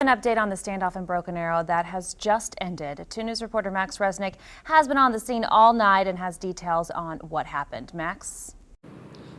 an update on the standoff in Broken Arrow that has just ended. 2 News reporter Max Resnick has been on the scene all night and has details on what happened. Max?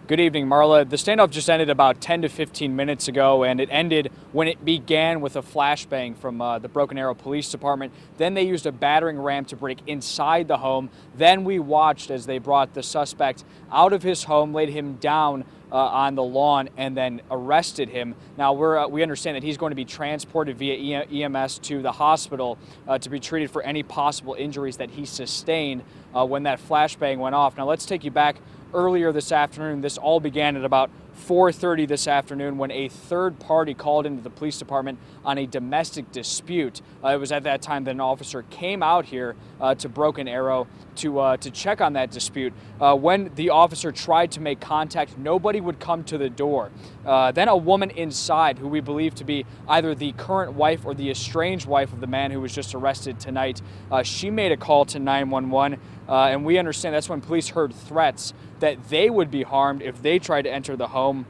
Good evening, Marla. The standoff just ended about 10 to 15 minutes ago, and it ended when it began with a flashbang from the Broken Arrow Police Department. Then they used a battering ram to break inside the home. Then we watched as they brought the suspect out of his home, laid him down on the lawn, and then arrested him. Now, we understand that he's going to be transported via EMS to the hospital to be treated for any possible injuries that he sustained when that flashbang went off. Now, let's take you back earlier this afternoon. This all began at about 4:30 this afternoon when a third party called into the police department on a domestic dispute. It was at that time that an officer came out here to Broken Arrow to check on that dispute. When the officer tried to make contact, nobody would come to the door. Then a woman inside, who we believe to be either the current wife or the estranged wife of the man who was just arrested tonight, she made a call to 911. And we understand that's when police heard threats that they would be harmed if they tried to enter the home.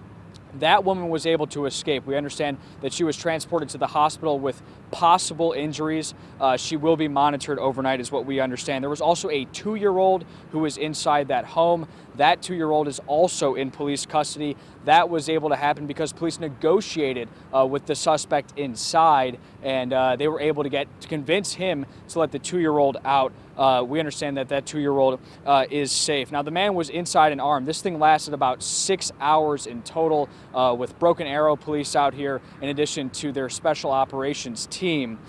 That woman was able to escape. We understand that she was transported to the hospital with possible injuries. She will be monitored overnight is what we understand. There was also a 2-year-old who was inside that home. That 2-year-old is also in police custody. That was able to happen because police negotiated with the suspect inside, and they were able to convince him to let the 2-year-old out. We understand that that 2-year-old is safe. Now, the man was inside and armed. This thing lasted about 6 hours in total with Broken Arrow police out here, in addition to their special operations team.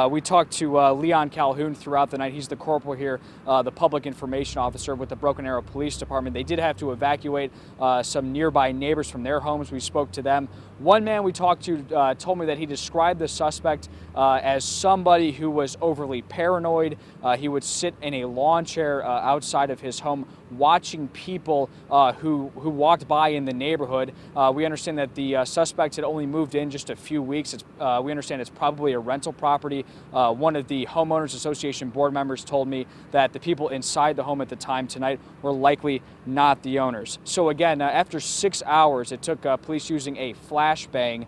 We talked to Leon Calhoun throughout the night. He's the corporal here, the public information officer with the Broken Arrow Police Department. They did have to evacuate some nearby neighbors from their homes. We spoke to them. One man we talked to told me that he described the suspect as somebody who was overly paranoid. He would sit in a lawn chair outside of his home watching people who walked by in the neighborhood. We understand that the suspect had only moved in just a few weeks. We understand it's probably a rental property. One of the Homeowners Association board members told me that the people inside the home at the time tonight were likely not the owners. So again, after 6 hours, it took police using a flashbang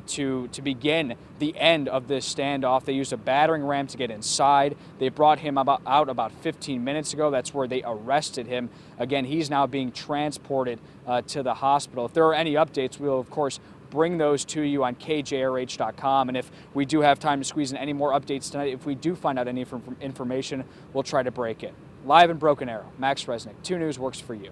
to begin the end of this standoff. They used a battering ram to get inside. They brought him out about 15 minutes ago. That's where they arrested him. Again, he's now being transported to the hospital. If there are any updates, we'll of course bring those to you on KJRH.com. And if we do have time to squeeze in any more updates tonight, if we do find out any information, we'll try to break it. Live in Broken Arrow, Max Resnick, 2 News works for you.